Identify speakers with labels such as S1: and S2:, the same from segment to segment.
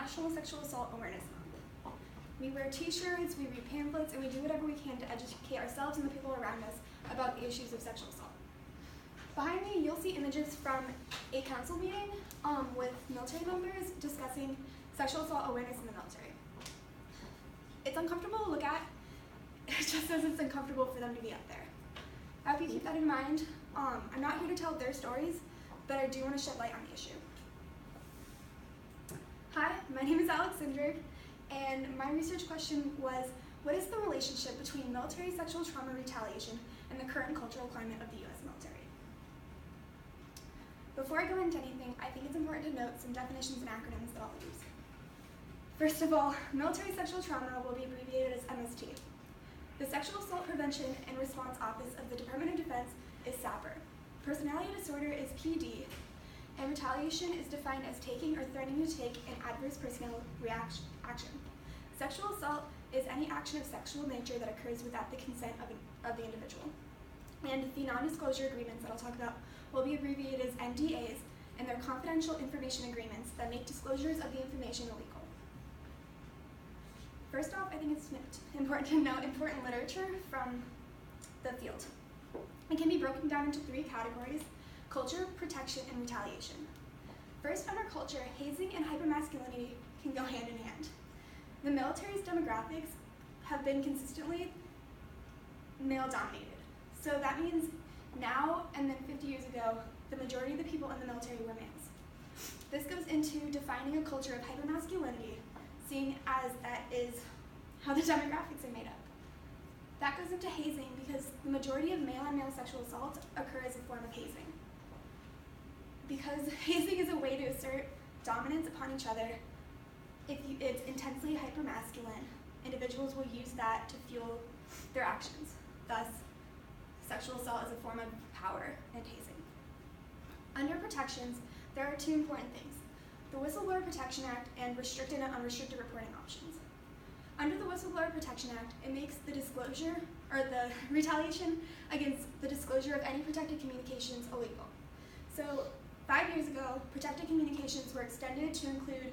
S1: National Sexual Assault Awareness Month. We wear t-shirts, we read pamphlets, and we do whatever we can to educate ourselves and the people around us about the issues of sexual assault. Behind me, you'll see images from a council meeting with military members discussing sexual assault awareness in the military. It's uncomfortable to look at, just as it's uncomfortable for them to be up there. I hope you keep that in mind. I'm not here to tell their stories, but I do want to shed light on the issue. Hi, my name is Alex Sindberg, and my research question was, what is the relationship between military sexual trauma retaliation and the current cultural climate of the U.S. military? Before I go into anything, I think it's important to note some definitions and acronyms that I'll use. First of all, military sexual trauma will be abbreviated as MST. The Sexual Assault Prevention and Response Office of the Department of Defense is SAPR. Personality disorder is PD, and retaliation is defined as taking or threatening to take an adverse personal action. Sexual assault is any action of sexual nature that occurs without the consent of the individual. And the non-disclosure agreements that I'll talk about will be abbreviated as NDAs, and they're confidential information agreements that make disclosures of the information illegal. First off, I think it's important to note important literature from the field. It can be broken down into 3 categories: culture, protection, and retaliation. First, under culture, hazing and hypermasculinity can go hand in hand. The military's demographics have been consistently male-dominated. So that means now and then 50 years ago, the majority of the people in the military were males. This goes into defining a culture of hypermasculinity, seeing as that is how the demographics are made up. That goes into hazing because the majority of male-on-male sexual assault occur as a form of hazing. Because hazing is a way to assert dominance upon each other, if it's intensely hypermasculine, individuals will use that to fuel their actions. Thus, sexual assault is a form of power and hazing. Under protections, there are 2 important things: the Whistleblower Protection Act and restricted and unrestricted reporting options. Under the Whistleblower Protection Act, it makes the disclosure, or the retaliation against the disclosure of any protected communications illegal. So 5 years ago, protected communications were extended to include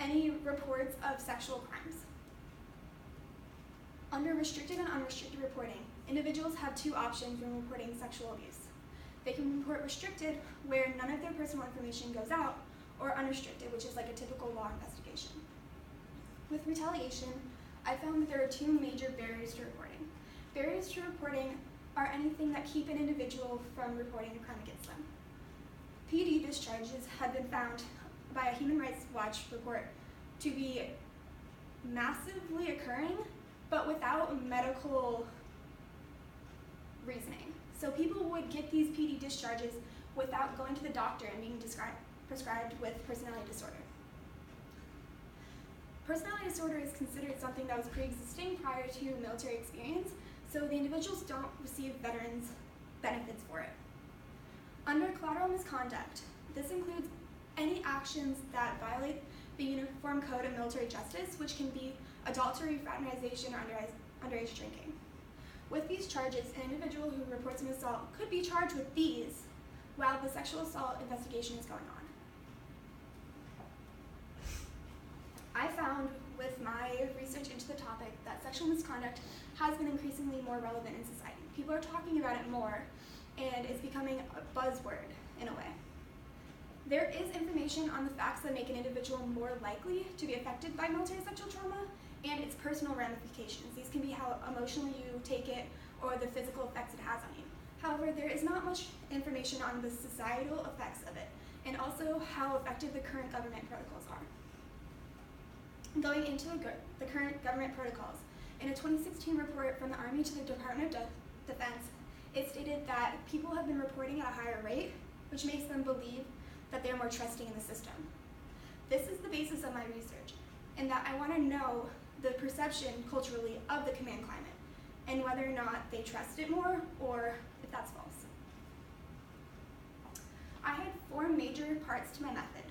S1: any reports of sexual crimes. Under restricted and unrestricted reporting, individuals have 2 options when reporting sexual abuse. They can report restricted, where none of their personal information goes out, or unrestricted, which is like a typical law investigation. With retaliation, I found that there are 2 major barriers to reporting. Barriers to reporting are anything that keep an individual from reporting a crime against them. PD discharges have been found by a Human Rights Watch report to be massively occurring, but without medical reasoning. So people would get these PD discharges without going to the doctor and being prescribed with personality disorder. Personality disorder is considered something that was pre-existing prior to military experience, so the individuals don't receive veterans' benefits for it. Under collateral misconduct, this includes any actions that violate the Uniform Code of Military Justice, which can be adultery, fraternization, or underage drinking. With these charges, an individual who reports an assault could be charged with these while the sexual assault investigation is going on. I found with my research into the topic that sexual misconduct has been increasingly more relevant in society. People are talking about it more, and it's becoming a buzzword in a way. There is information on the facts that make an individual more likely to be affected by military sexual trauma and its personal ramifications. These can be how emotionally you take it or the physical effects it has on you. However, there is not much information on the societal effects of it, and also how effective the current government protocols are. Going into the current government protocols, in a 2016 report from the Army to the Department of Defense, it stated that people have been reporting at a higher rate, which makes them believe that they're more trusting in the system. This is the basis of my research, in that I want to know the perception culturally of the command climate, and whether or not they trust it more, or if that's false. I had 4 major parts to my method.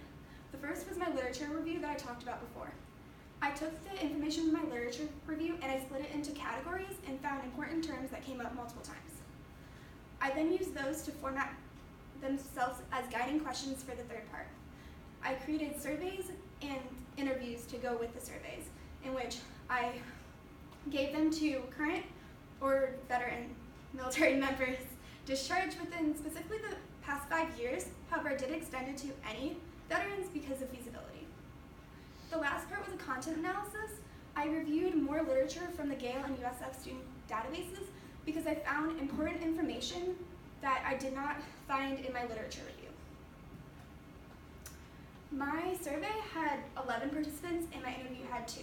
S1: The first was my literature review that I talked about before. I took the information from my literature review and I split it into categories and found important terms that came up multiple times. I then used those to format themselves as guiding questions for the third part. I created surveys and interviews to go with the surveys, in which I gave them to current or veteran military members discharged within specifically the past 5 years. However, I did extend it to any veterans because of feasibility. The last part was a content analysis. I reviewed more literature from the Gale and USF student databases because I found important information that I did not find in my literature review. My survey had 11 participants and my interview had 2.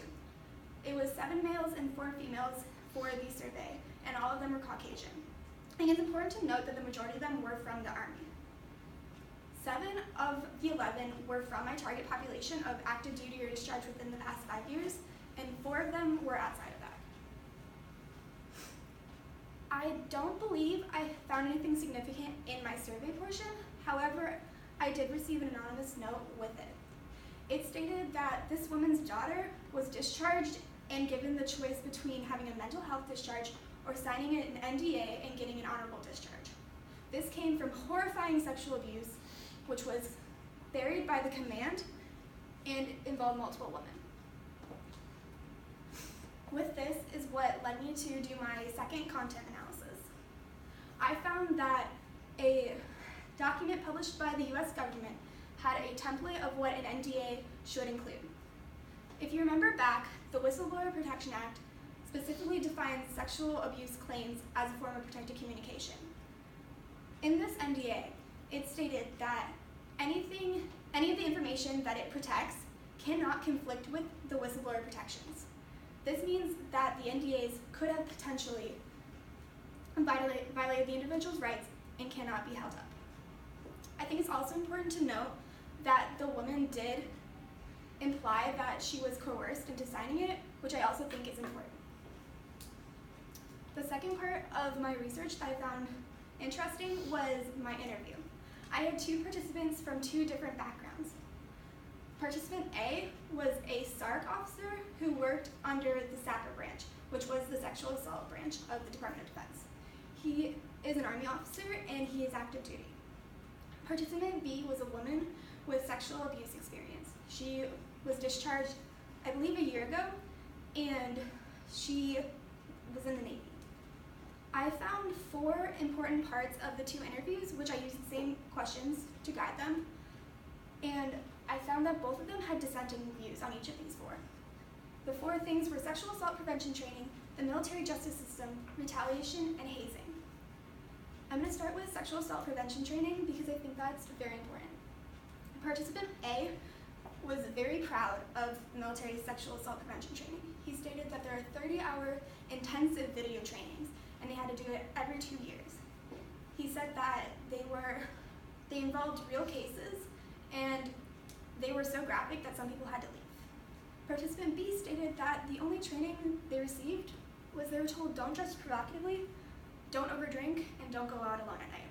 S1: It was 7 males and 4 females for the survey, and all of them were Caucasian. And it's important to note that the majority of them were from the Army. 7 of the 11 were from my target population of active duty or discharged within the past 5 years, and 4 of them were outside of that. I don't believe I found anything significant in my survey portion. However, I did receive an anonymous note with it. It stated that this woman's daughter was discharged and given the choice between having a mental health discharge or signing an NDA and getting an honorable discharge. This came from horrifying sexual abuse, which was buried by the command and involved multiple women. With this is what led me to do my second content analysis. I found that a document published by the US government had a template of what an NDA should include. If you remember back, the Whistleblower Protection Act specifically defines sexual abuse claims as a form of protected communication. In this NDA, it stated that any of the information that it protects cannot conflict with the whistleblower protections. This means that the NDAs could have potentially violated the individual's rights and cannot be held up. I think it's also important to note that the woman did imply that she was coerced into signing it, which I also think is important. The second part of my research that I found interesting was my interview. I had 2 participants from 2 different backgrounds. Participant A was a SARC officer who worked under the SAPR branch, which was the sexual assault branch of the Department of Defense. He is an Army officer and he is active duty. Participant B was a woman with sexual abuse experience. She was discharged, I believe, a year ago, and she was in the Navy. I found 4 important parts of the 2 interviews, which I used the same questions to guide them, and I found that both of them had dissenting views on each of these 4. The 4 things were sexual assault prevention training, the military justice system, retaliation, and hazing. I'm going to start with sexual assault prevention training because I think that's very important. Participant A was very proud of military sexual assault prevention training. He stated that there are 30-hour intensive video trainings and they had to do it every 2 years. He said that they involved real cases and they were so graphic that some people had to leave. Participant B stated that the only training they received was they were told don't dress provocatively, don't overdrink, and don't go out alone at night.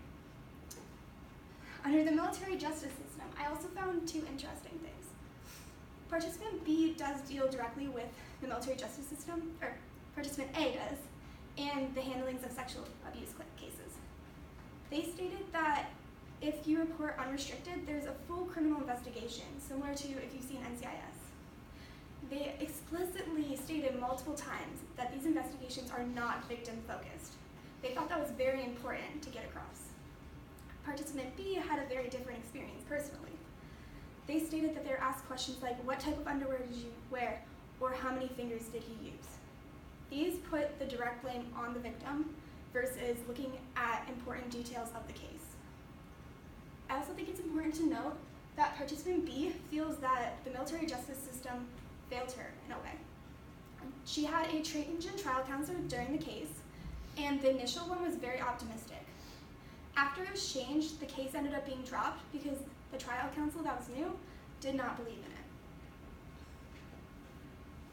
S1: Under the military justice system, I also found 2 interesting things. Participant B does deal directly with the military justice system, or Participant A does, and the handlings of sexual abuse cases. They stated that if you report unrestricted, there's a full criminal investigation, similar to if you've seen NCIS. They explicitly stated multiple times that these investigations are not victim-focused. They thought that was very important to get across. Participant B had a very different experience personally. They stated that they were asked questions like, what type of underwear did you wear, or how many fingers did he use? These put the direct blame on the victim versus looking at important details of the case. I also think it's important to note that Participant B feels that the military justice system failed her in a way. She had a trained trial counselor during the case, and the initial one was very optimistic. After it was changed, the case ended up being dropped because the trial counsel that was new did not believe in it.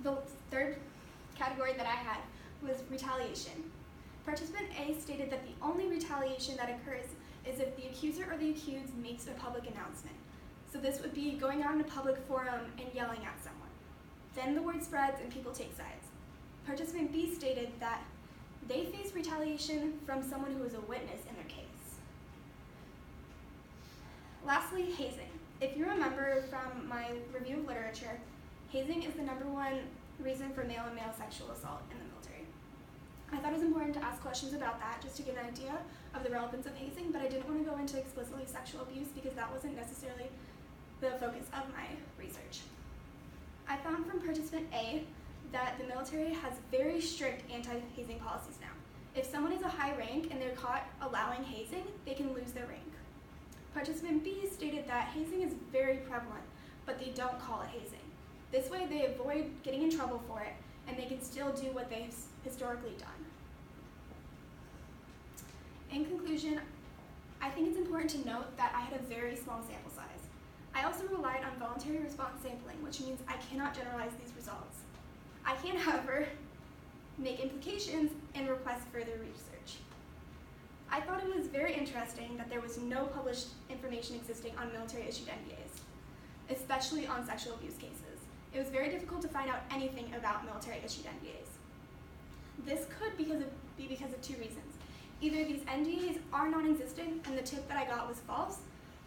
S1: The third category that I had was retaliation. Participant A stated that the only retaliation that occurs is if the accuser or the accused makes a public announcement. So this would be going out in a public forum and yelling at someone. Then the word spreads and people take sides. Participant B stated that they face retaliation from someone who is a witness in their case. Lastly, hazing. If you remember from my review of literature, hazing is the #1 reason for male and male sexual assault in the military. I thought it was important to ask questions about that just to get an idea of the relevance of hazing, but I didn't want to go into explicitly sexual abuse because that wasn't necessarily the focus of my research. I found from participant A that the military has very strict anti-hazing policies now. If someone is a high rank and they're caught allowing hazing, they can lose their rank. Participant B stated that hazing is very prevalent, but they don't call it hazing. This way they avoid getting in trouble for it, and they can still do what they've historically done. In conclusion, I think it's important to note that I had a very small sample size. I also relied on voluntary response sampling, which means I cannot generalize these results. I can, however, make implications and request further research. I thought it was very interesting that there was no published information existing on military-issued NDAs, especially on sexual abuse cases. It was very difficult to find out anything about military-issued NDAs. This could be because of 2 reasons. Either these NDAs are non-existent and the tip that I got was false,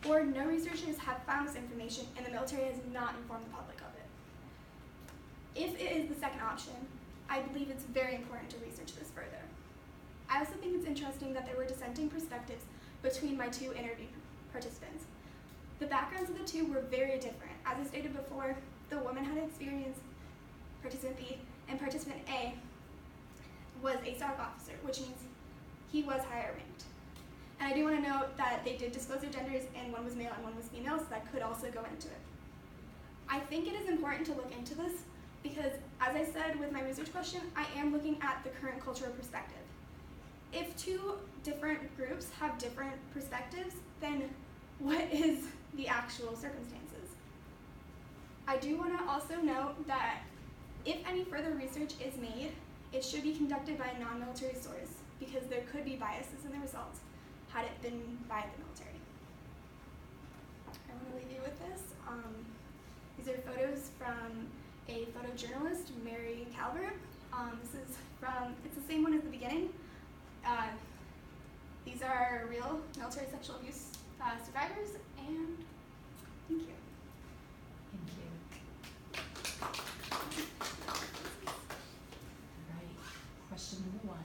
S1: or no researchers have found this information and the military has not informed the public of it. If it is the second option, I believe it's very important to research this further. I also think it's interesting that there were dissenting perspectives between my 2 interview participants. The backgrounds of the 2 were very different. As I stated before, the woman had experience, participant B, and participant A was a SOC officer, which means he was higher ranked. And I do want to note that they did disclose their genders, and one was male and one was female, so that could also go into it. I think it is important to look into this because, as I said with my research question, I am looking at the current cultural perspective. If 2 different groups have different perspectives, then what is the actual circumstances? I do want to also note that if any further research is made, it should be conducted by a non-military source because there could be biases in the results had it been by the military. I want to leave you with this. These are photos from a photojournalist, Mary Calvert. It's the same one at the beginning. These are real military sexual abuse survivors, and thank you.
S2: Thank you. All right, question number 1.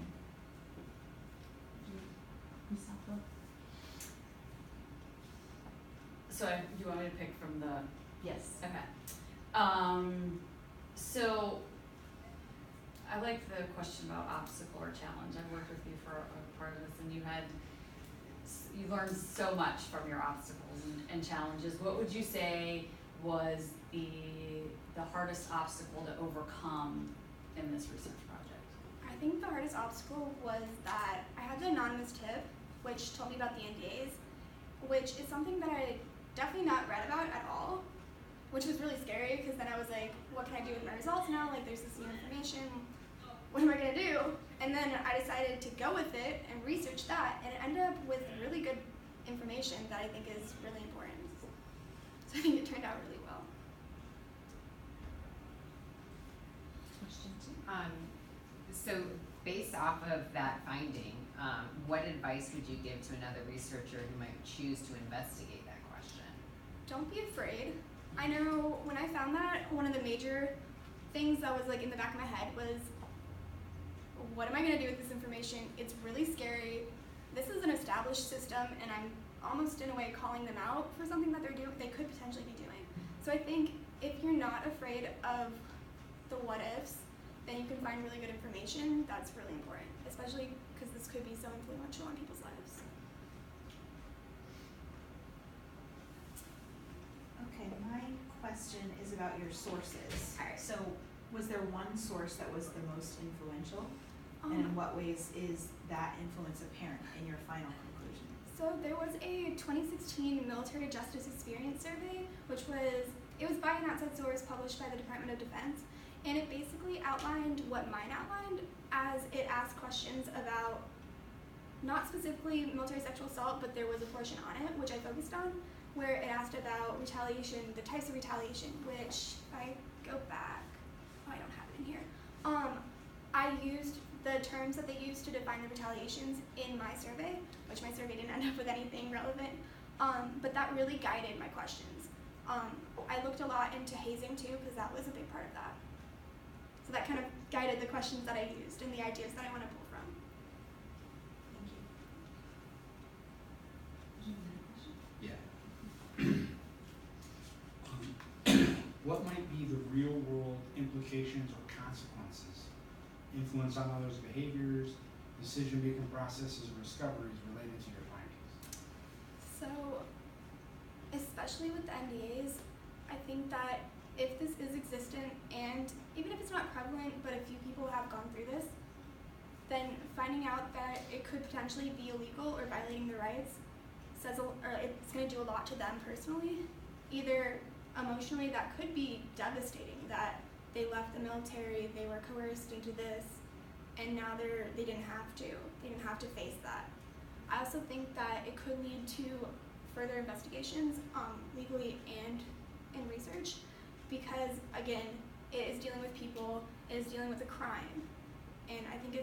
S3: So you want me to pick from the?
S2: Yes.
S3: Okay. So I like the question about obstacle or challenge. I've worked with you for a part of this, and you learned so much from your obstacles and challenges. What would you say was the hardest obstacle to overcome in this research project?
S1: I think the hardest obstacle was that I had the anonymous tip, which told me about the NDAs, which is something that I definitely not read about at all, which was really scary because then I was like, what can I do with my results now? Like, there's this new information. What am I going to do? And then I decided to go with it and research that, and it ended up with really good information that I think is really important. So I think it turned out really well.
S2: Question 2.
S4: So based off of that finding, what advice would you give to another researcher who might choose to investigate that question?
S1: Don't be afraid. I know when I found that, one of the major things that was like in the back of my head was, what am I going to do with this information? It's really scary. This is an established system, and I'm almost in a way calling them out for something that they could potentially be doing. So I think if you're not afraid of the what ifs, then you can find really good information. That's really important, especially because this could be so influential on people's lives.
S5: Okay, my question is about your sources.
S1: All right.
S5: So was there one source that was the most influential? And in what ways is that influence apparent in your final conclusion?
S1: So there was a 2016 Military Justice Experience Survey, it was by an outside source published by the Department of Defense, and it basically outlined what mine outlined, as it asked questions about, not specifically military sexual assault, but there was a portion on it, which I focused on, where it asked about retaliation, the types of retaliation, which, if I go back, I don't have it in here. I used the terms that they used to define the retaliations in my survey, which my survey didn't end up with anything relevant, but that really guided my questions. I looked a lot into hazing too, because that was a big part of that. So that kind of guided the questions that I used and the ideas that I want to pull from.
S5: Thank you.
S6: Yeah. What might be the real world implications or consequences, influence on others' behaviors, decision-making processes, or discoveries related to your findings?
S1: So, especially with the NDAs, I think that if this is existent, and even if it's not prevalent, but a few people have gone through this, then finding out that it could potentially be illegal or violating their rights it's going to do a lot to them personally. Either emotionally, that could be devastating, that they left the military, they were coerced into this, and now they didn't have to face that. I also think that it could lead to further investigations, legally and in research, because again, it is dealing with people, it is dealing with a crime, and I think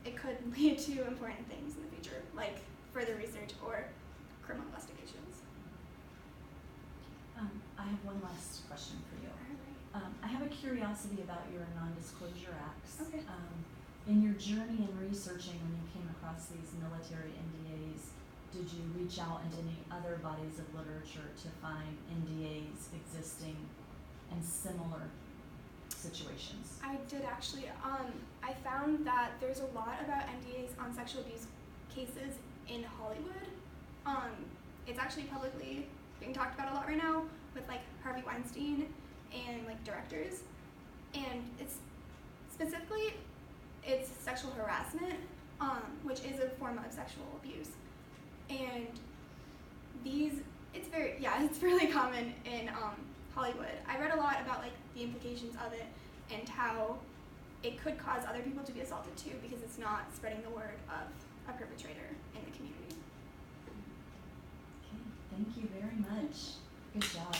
S1: it could lead to important things in the future, like further research or criminal investigations.
S2: I have one last question for you. I have a curiosity about your non-disclosure acts.
S1: Okay.
S2: In your journey in researching, when you came across these military NDAs, did you reach out into any other bodies of literature to find NDAs existing in similar situations?
S1: I did actually. I found that there's a lot about NDAs on sexual abuse cases in Hollywood. It's actually publicly being talked about a lot right now with like Harvey Weinstein and like directors, and it's sexual harassment, which is a form of sexual abuse, and it's really common in Hollywood. I read a lot about like the implications of it and how it could cause other people to be assaulted too, because it's not spreading the word of a perpetrator in the community.
S2: Okay, thank you very much. Good job.